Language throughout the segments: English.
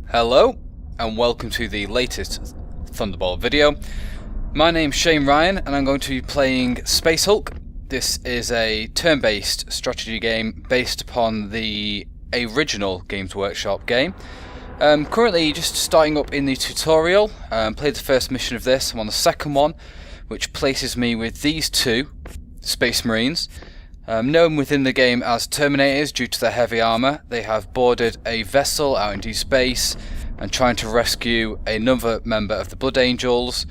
Hello, and welcome to the latest Thunderbolt video. My name's Shane Ryan, and I'm going to be playing Space Hulk. This is a turn-based strategy game based upon the original Games Workshop game. Currently just starting up in the tutorial. Played the first mission of this. I'm on the second one, which places me with these two Space Marines. Known within the game as Terminators due to their heavy armour. They have boarded a vessel out into space and trying to rescue another member of the Blood Angels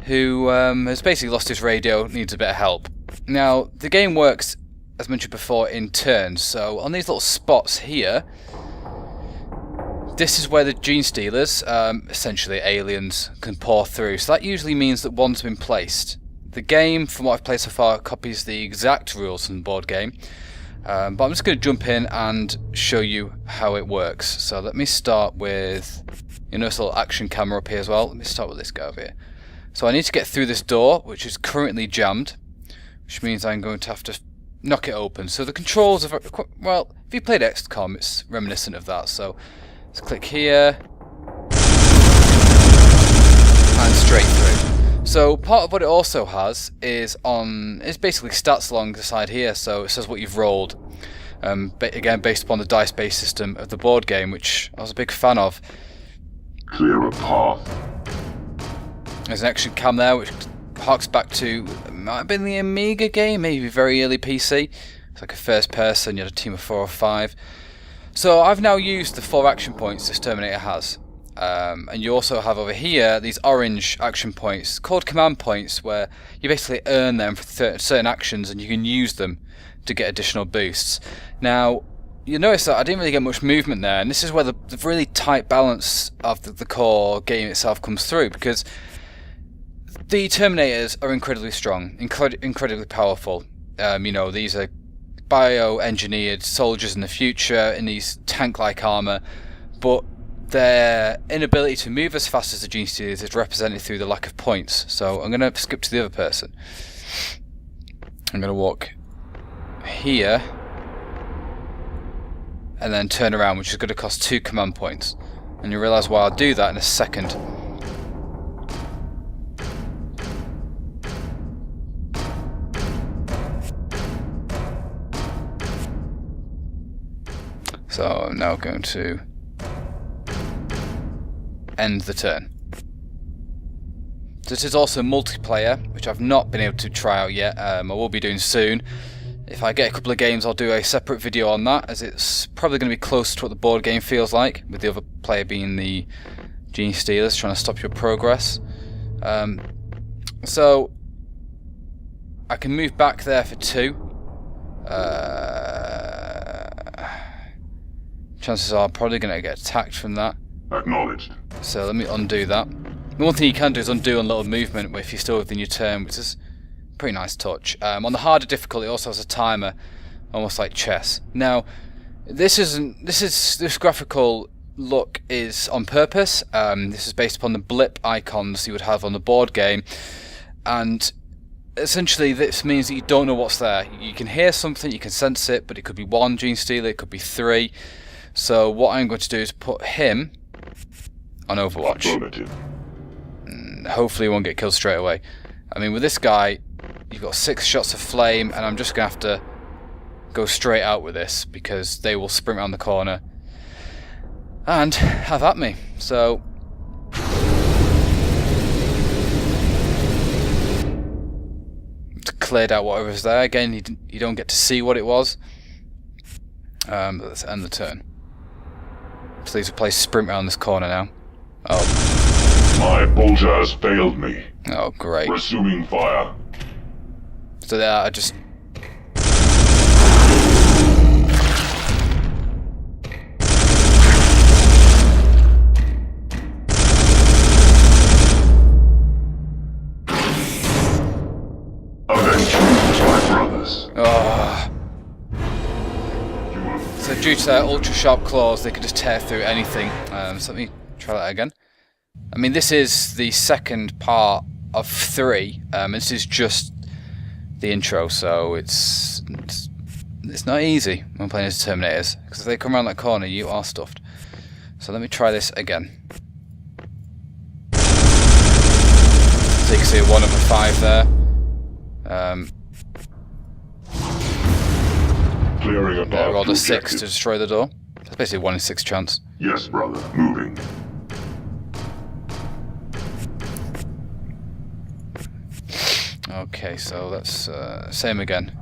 who has basically lost his radio, needs a bit of help. Now, the game works, as mentioned before, in turns. So on these little spots here, this is where the Gene Stealers, essentially aliens, can pour through. So that usually means that one's been placed. The game, from what I've played so far, copies the exact rules from the board game, but I'm just going to jump in and show you how it works. So let me start with, you notice a little action camera up here as well. Let me start with this guy over here. So I need to get through this door, which is currently jammed, which means I'm going to have to knock it open. So the controls are, well, if you played XCOM, it's reminiscent of that. So let's click here, and straight through. So part of what it also has is basically stats along the side here, so it says what you've rolled. Again, based upon the dice-based system of the board game, which I was a big fan of. Clear a path. There's an action cam there, which harks back to, might have been the Amiga game, maybe very early PC. It's like a first person, you had a team of 4 or 5. So I've now used the 4 action points this Terminator has. And you also have over here these orange action points called command points, where you basically earn them for certain actions and you can use them to get additional boosts. Now you notice that I didn't really get much movement there, and this is where the really tight balance of the core game itself comes through, because the Terminators are incredibly strong, incredibly powerful. You know, these are bio-engineered soldiers in the future in these tank-like armour, but their inability to move as fast as the Gene Stealers is represented through the lack of points. So I'm going to skip to the other person. I'm going to walk here and then turn around, which is going to cost 2 command points. And you'll realise why I'll do that in a second. So I'm now going to end the turn. This is also multiplayer, which I've not been able to try out yet. I will be doing soon. If I get a couple of games, I'll do a separate video on that, as it's probably going to be close to what the board game feels like, with the other player being the Gene Stealers trying to stop your progress. So I can move back there for 2. Chances are I'm probably going to get attacked from that. Acknowledged. So let me undo that. The one thing you can do is undo a little movement if you're still within your turn, which is a pretty nice touch. On the harder difficulty, it also has a timer, almost like chess. Now, this graphical look is on purpose. This is based upon the blip icons you would have on the board game, and essentially this means that you don't know what's there. You can hear something, you can sense it, but it could be 1 Gene Stealer, it could be 3. So what I'm going to do is put him on Overwatch. Hopefully he won't get killed straight away. I mean, with this guy, you've got 6 shots of flame, and I'm just going to have to go straight out with this, because they will sprint around the corner and have at me. So cleared out whatever's there. Again, you don't get to see what it was. But let's end the turn. So these will play sprint around this corner now. Oh. My bolter has failed me. Oh, great. Resuming fire. So there, I just... Avenge my brothers. Oh. So due to their ultra sharp claws, they can just tear through anything. So let me try that again. I mean, this is the second part of 3. This is just the intro, so it's not easy when playing as Terminators, because if they come around that corner, you are stuffed. So let me try this again. So you can see a 1 over 5 there. Clearing a I path rolled to a 6 to objective. destroy the door. That's basically 1 in 6 chance. Yes, brother. Moving. Okay, so that's same again.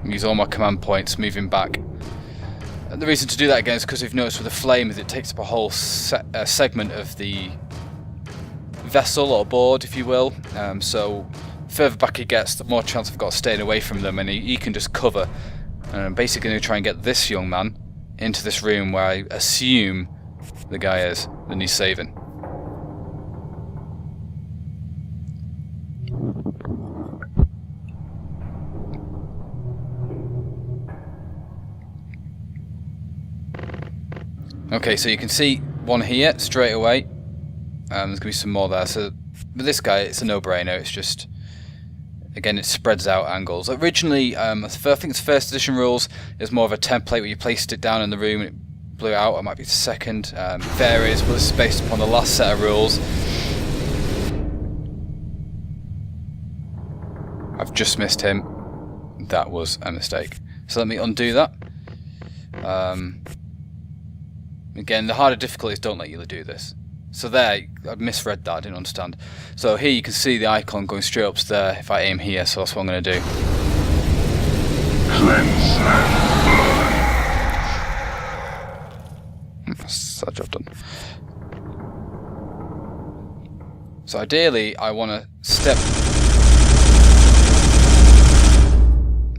Use all my command points, moving back. And the reason to do that again is because you've noticed with the flame is it takes up a whole segment of the vessel or board, if you will. So further back he gets, the more chance I've got of staying away from them, and he can just cover. And I'm basically going to try and get this young man into this room where I assume the guy is that he's saving. Okay, so you can see one here straight away. There's going to be some more there. So with this guy, it's a no-brainer. It's just, again, it spreads out angles. Originally, I think it's first edition rules. It was more of a template where you placed it down in the room and it blew it out. It might be the second. It varies, but this is based upon the last set of rules. I've just missed him. That was a mistake. So let me undo that. Again, the harder difficulties don't let you do this. So there, I misread that, I didn't understand. So here you can see the icon going straight up there if I aim here, so that's what I'm going to do. Cleanse and That's that job done. So ideally, I want to step...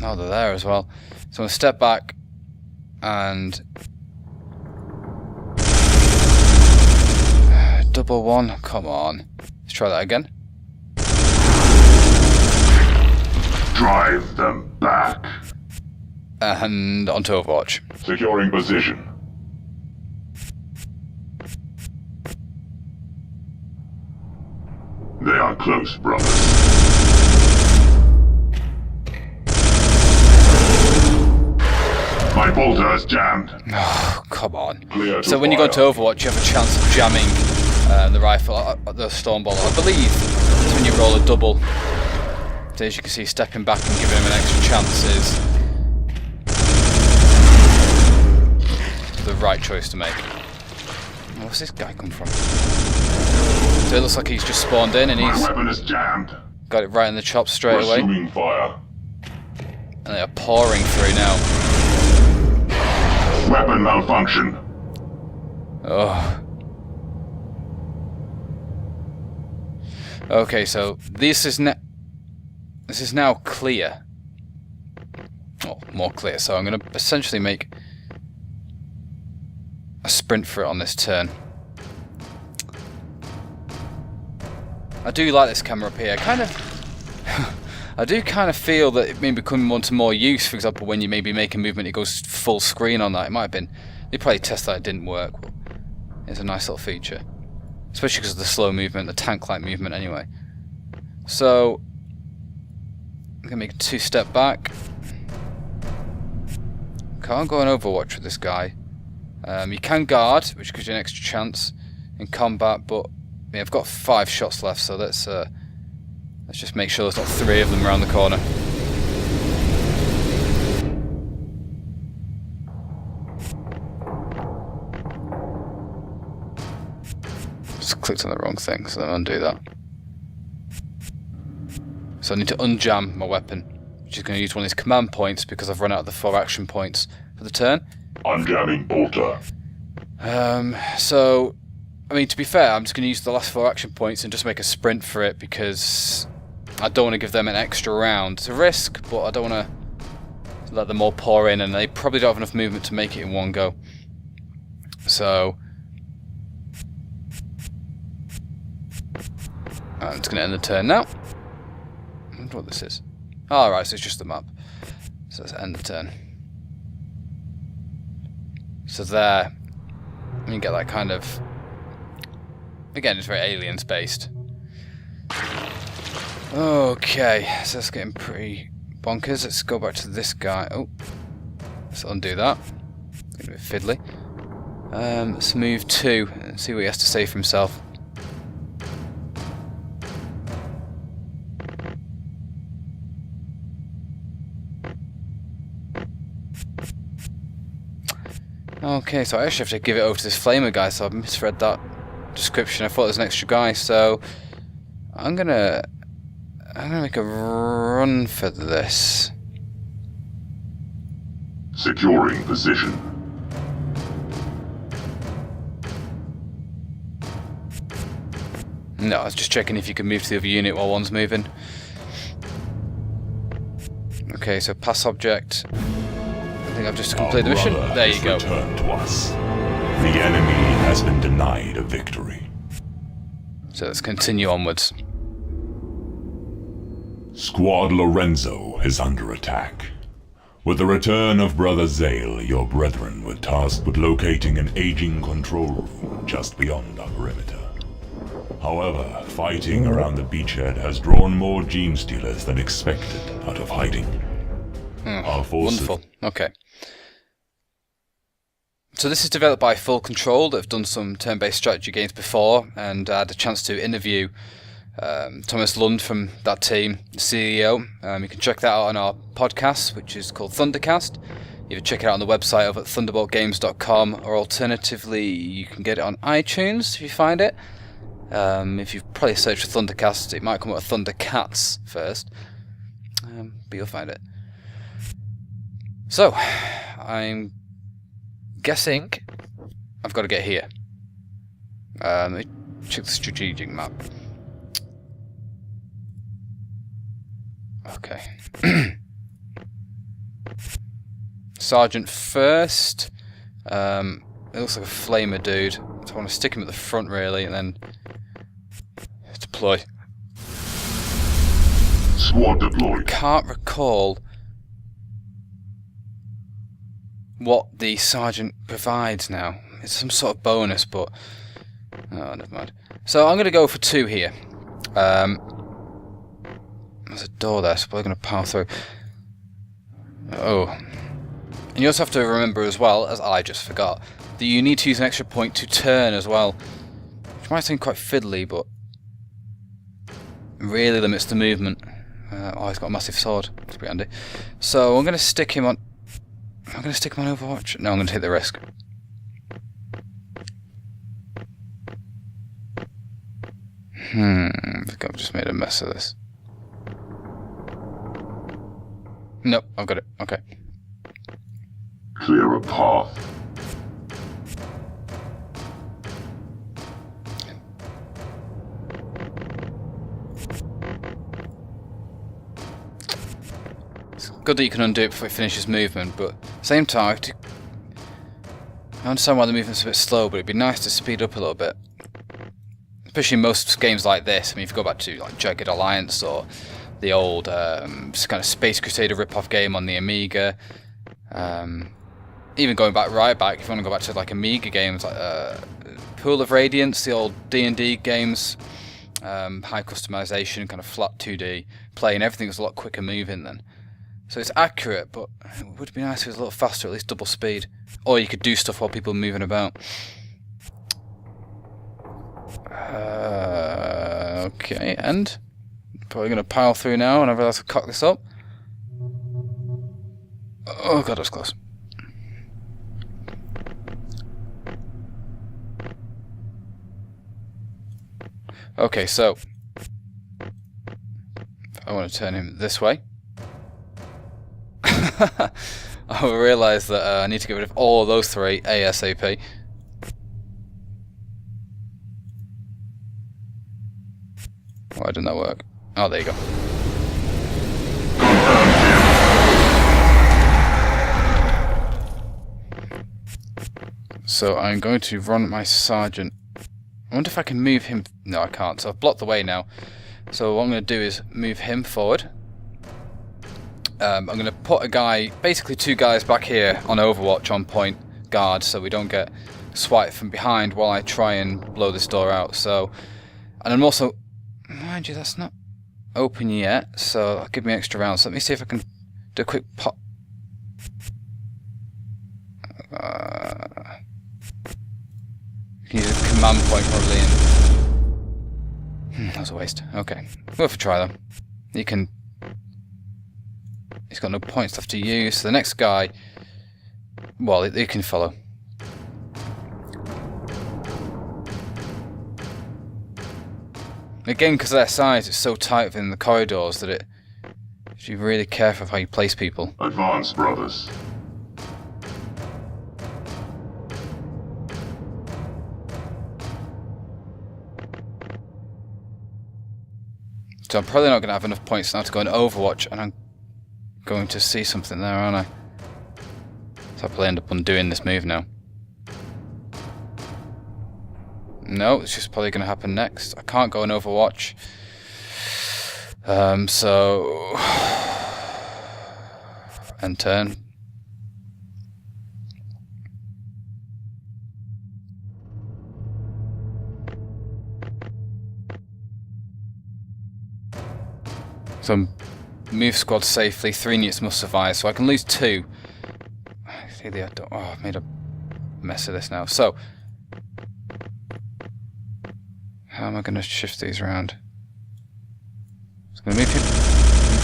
Oh, they're there as well. So I'm going to step back and... Double one, come on. Let's try that again. drive them back. And onto Overwatch. Securing position. They are close, brothers. My bolter is jammed. Oh, come on. Clear to So when you go into fire. Overwatch, you have a chance of jamming the rifle, the Stormbolt. I believe it's when you roll a double. So as you can see, stepping back and giving him an extra chance is the right choice to make. Where's this guy come from? So it looks like he's just spawned in and My he's weapon is jammed. got it right in the chops straight away. Resuming fire. And they are pouring through now. Weapon malfunction. Oh. Okay, so this is now clear. Well, more clear. So I'm going to essentially make a sprint for it on this turn. I do like this camera up here. I do kind of feel that it may become into more use. For example, when you maybe make a movement, it goes full screen on that. It might have been. They probably tested that it didn't work. Well, it's a nice little feature, especially because of the slow movement, the tank-like movement. Anyway, so I'm gonna make a 2-step back. Can't go on Overwatch with this guy. You can guard, which gives you an extra chance in combat, but yeah, I've got 5 shots left, so let's just make sure there's not 3 of them around the corner. Just clicked on the wrong thing, so then undo that. So I need to unjam my weapon, which is going to use one of these command points because I've run out of the 4 action points for the turn. Unjamming bolter. So, I mean, to be fair, I'm just going to use the last 4 action points and just make a sprint for it because I don't want to give them an extra round. It's a risk, but I don't want to let them all pour in, and they probably don't have enough movement to make it in one go. So, I'm just going to end the turn now. I wonder what this is. Oh, right, so it's just the map. So let's end the turn. So there, you get that kind of... Again, it's very aliens based. Okay, so that's getting pretty bonkers. Let's go back to this guy. Oh, Let's undo that. A bit fiddly. Let's move 2 and see what he has to say for himself. Okay, so I actually have to give it over to this flamer guy, so I've misread that description. I thought there was an extra guy, so I'm gonna make a run for this. Securing position. No, I was just checking if you can move to the other unit while one's moving. Okay, so pass object. I think I've just completed the mission. There you go. Returned to us. The enemy has been denied a victory. So let's continue onwards. Squad Lorenzo is under attack. With the return of Brother Zale, your brethren were tasked with locating an aging control room just beyond our perimeter. However, fighting around the beachhead has drawn more gene stealers than expected out of hiding. Our forces... Wonderful. Okay. So this is developed by Full Control, that have done some turn-based strategy games before, and I had a chance to interview Thomas Lund from that team, the CEO. You can check that out on our podcast, which is called Thundercast. Either check it out on the website over at thunderboltgames.com, or alternatively you can get it on iTunes if you find it. If you probably search for Thundercast, it might come up with Thundercats first, but you'll find it. So, I'm guessing I've got to get here. Let me check the strategic map. Okay. Sergeant first. It looks like a flamer dude. So I want to stick him at the front really, and then deploy. Squad deployed. Can't recall what the sergeant provides now. It's some sort of bonus, but oh, never mind. So I'm going to go for 2 here. There's a door there, so I'm probably going to power through. Oh. And you also have to remember as well, as I just forgot, that you need to use an extra point to turn as well. Which might seem quite fiddly, but really limits the movement. Oh, he's got a massive sword. That's pretty handy. So I'm going to stick him on... I'm going to stick him on Overwatch. No, I'm going to take the risk. I think I've just made a mess of this. Nope, I've got it. Okay. Clear a path. It's good that you can undo it before it finishes movement, but at the same time, I understand why the movement's a bit slow, but it'd be nice to speed up a little bit. Especially in most games like this. I mean, if you go back to like Jagged Alliance or the old kind of Space Crusader rip-off game on the Amiga, even going back right back, if you want to go back to like Amiga games like Pool of Radiance, the old D&D games, high customization, kind of flat 2D play, and everything was a lot quicker moving then. So it's accurate, but it would be nice if it was a little faster, at least double speed. Or you could do stuff while people are moving about. Okay, and probably going to pile through now, and I realise I've cocked this up. Oh god, that was close. Okay, so I want to turn him this way. I realise that I need to get rid of all of those 3 ASAP. Why didn't that work? Oh, there you go. So I'm going to run my sergeant. I wonder if I can move him. No, I can't. So I've blocked the way now. So what I'm going to do is move him forward. I'm going to put a guy, basically 2 guys back here on Overwatch on point guard, so we don't get swiped from behind while I try and blow this door out. So, and I'm also, mind you, that's not open yet, so I'll give me extra rounds. So let me see if I can do a quick pop. Use a command point probably. That was a waste. Okay, worth a try though. You can. He's got no points left to use. So the next guy, well, you can follow. Again, because of their size, it's so tight within the corridors that you should be really careful of how you place people. Advance, brothers. So I'm probably not going to have enough points now to go in Overwatch, and I'm going to see something there, aren't I? So I'll probably end up undoing this move now. No, it's just probably going to happen next. I can't go in Overwatch. So... End turn. So move squad safely, 3 units must survive, so I can lose 2. I've made a mess of this now. So, how am I going to shift these around? So I'm going to move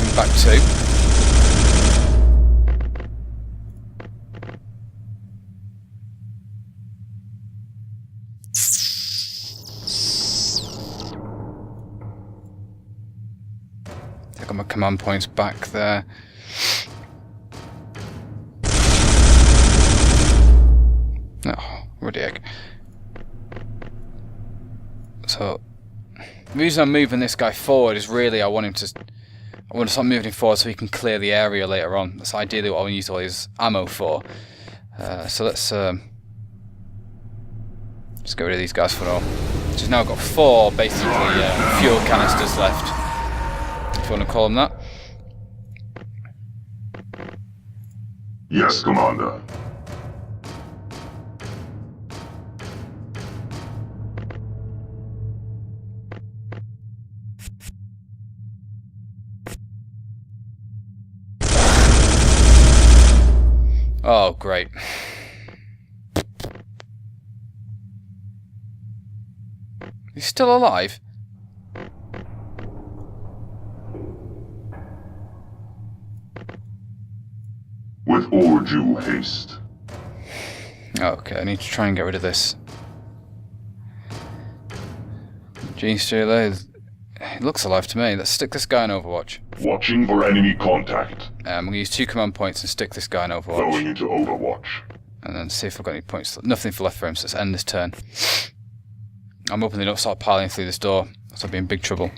him back 2. Got my command points back there. Oh, ruddy egg. So the reason I'm moving this guy forward is really I want to start moving him forward so he can clear the area later on. That's ideally what I want to use all his ammo for. So let's just get rid of these guys for now. She's now got 4 basically fuel canisters left. If you want to call them that. Yes, Commander. Oh, great. He's still alive? With all due haste. Okay, I need to try and get rid of this. G-Stealer, he looks alive to me. Let's stick this guy in Overwatch. Watching for enemy contact. I'm going to use 2 command points and stick this guy in Overwatch. Going into Overwatch. And then see if I've got any points. Nothing for left for him, so let's end this turn. I'm hoping they don't start piling through this door, so I'll be in big trouble.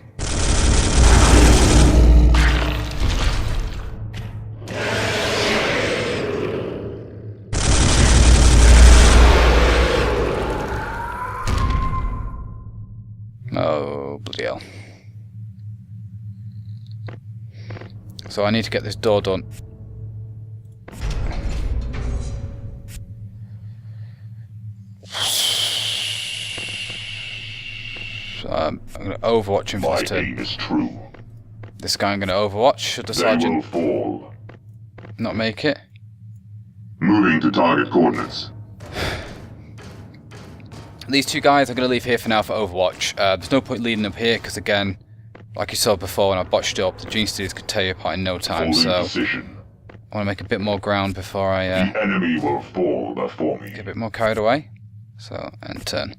Oh, bloody hell. So I need to get this door done. So I'm going to Overwatch him for this My turn. aim is true. This guy I'm going to Overwatch. Should the They will sergeant fall. not make it? Moving to target coordinates. These 2 guys I'm going to leave here for now for Overwatch. There's no point leading up here because, again, like you saw before when I botched it up, the Gene Studios could tear you apart in no time. Holding So position. I want to make a bit more ground before I The enemy will fall before me. get a bit more carried away. So, end turn.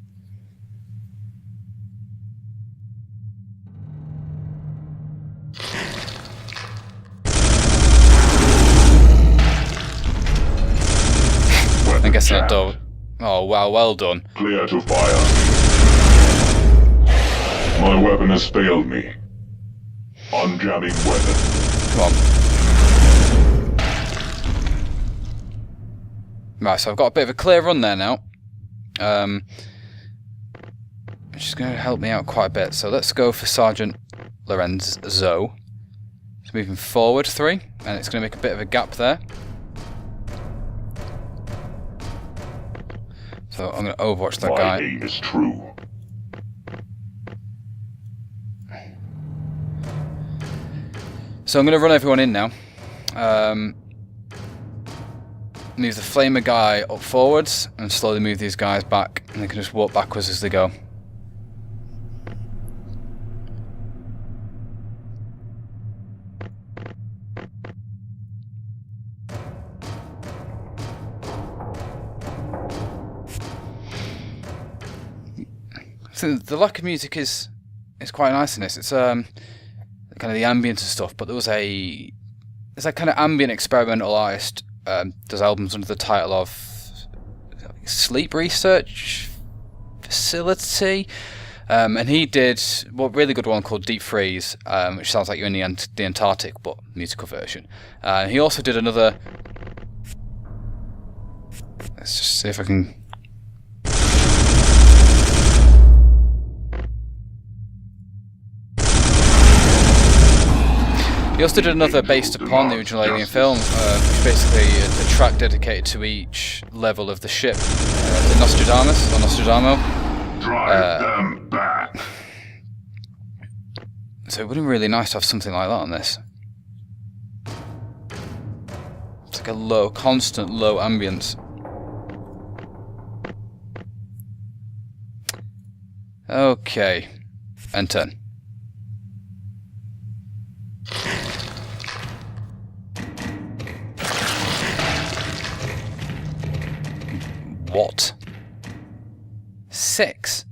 I guess that door. Oh wow, well done. Clear to fire. My weapon has failed me. Unjamming weapon. Come on. Right, so I've got a bit of a clear run there now. Which is going to help me out quite a bit. So let's go for Sergeant Lorenzo. It's moving forward 3, and it's going to make a bit of a gap there. So I'm going to Overwatch that My guy. aim is true. So I'm going to run everyone in now. move the flamer guy up forwards and slowly move these guys back, and they can just walk backwards as they go. So the lack of music is quite nice in this. It's kind of the ambience and stuff, but there's that kind of ambient experimental artist does albums under the title of Sleep Research Facility, and he did a really good one called Deep Freeze, which sounds like you're in the Antarctic but musical version. He also did another. Let's just see if I can. He also did another based upon the original Alien film, which basically a track dedicated to each level of the ship. The Nostradamus, or Nostradamo. Drive them back. So it would be really nice to have something like that on this. It's like a constant low ambience. Okay, and turn. What? 6?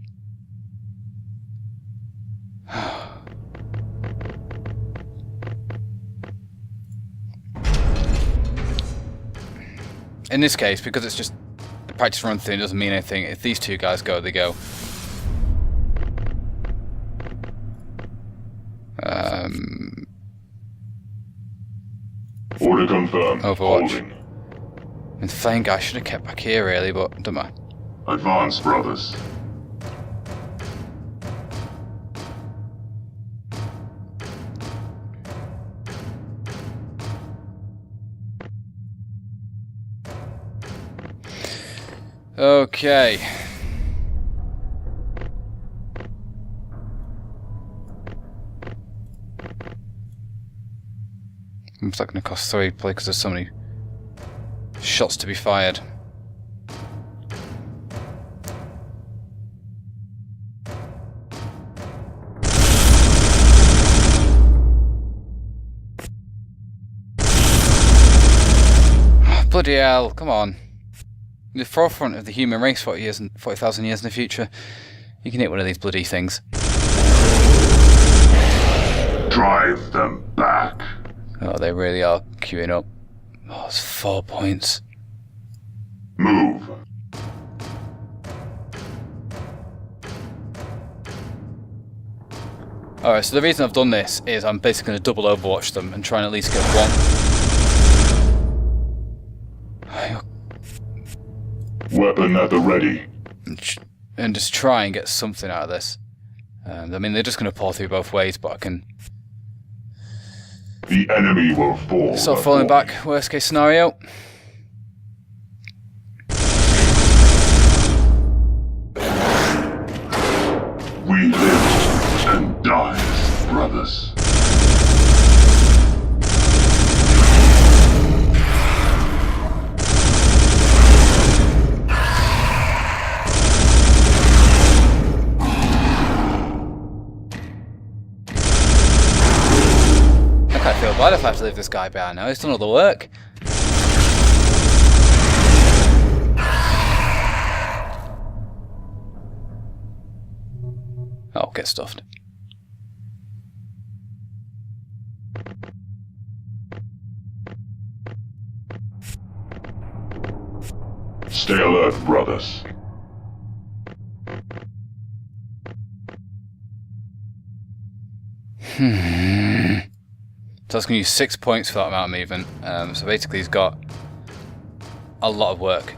In this case, because it's just a practice run thing, it doesn't mean anything. If these two guys go, they go. Order confirmed. Overwatch. Holding. And the flame guy should have kept back here, really, but don't matter. Advance, brothers. Okay. It's not going to cost 3 play because there's so many shots to be fired. Bloody hell, come on. In the forefront of the human race 40,000 years in the future, you can hit one of these bloody things. Drive them back. Oh, they really are queuing up. Oh, it's 4 points. Move. Alright, so the reason I've done this is I'm basically going to double Overwatch them and try and at least get one. Weapon at the ready. And just try and get something out of this. I mean, they're just going to pour through both ways, but I can... The enemy will fall. Stop falling back, worst case scenario. We live and die, brothers. I feel bad if I have to leave this guy behind now. He's done all the work. Oh, get stuffed. Stay alert, brothers. So I was going to use 6 points for that amount of movement. So basically he's got a lot of work.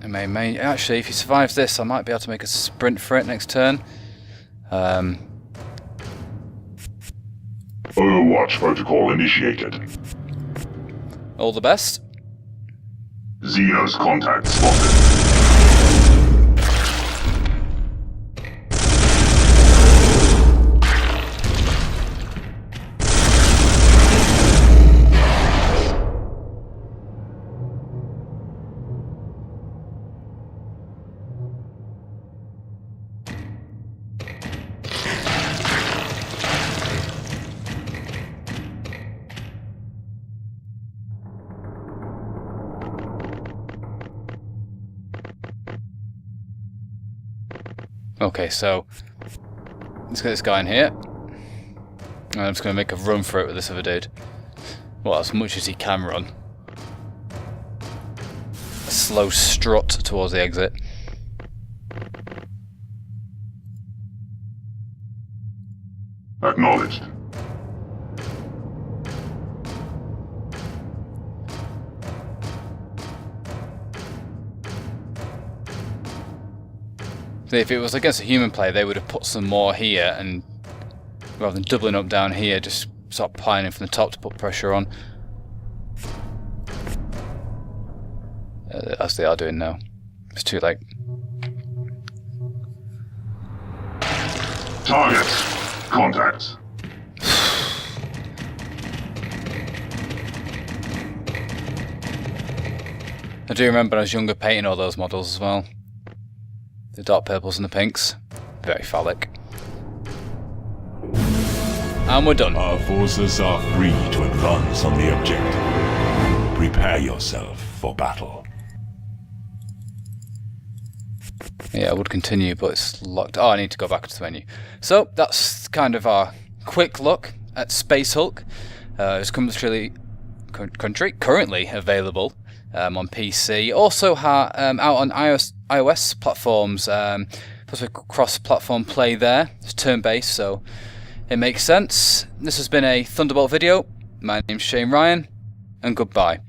And may actually, if he survives this, I might be able to make a sprint for it next turn. Overwatch protocol initiated. All the best. Xenos contact spotted. Okay, so let's get this guy in here. And I'm just going to make a run for it with this other dude. Well, as much as he can run. A slow strut towards the exit. Acknowledged. See, if it was against a human player, they would have put some more here, and rather than doubling up down here, just start piling from the top to put pressure on. As they are doing now. It's too late. Targets. Contacts. I do remember when I was younger painting all those models as well. The dark purples and the pinks. Very phallic. And we're done. Our forces are free to advance on the objective. Prepare yourself for battle. Yeah, I would continue, but it's locked. Oh, I need to go back to the menu. So, that's kind of our quick look at Space Hulk. It's currently available on PC. Also out on iOS platforms. Plus cross-platform play there. It's turn-based, so it makes sense. This has been a Thunderbolt video. My name's Shane Ryan, and goodbye.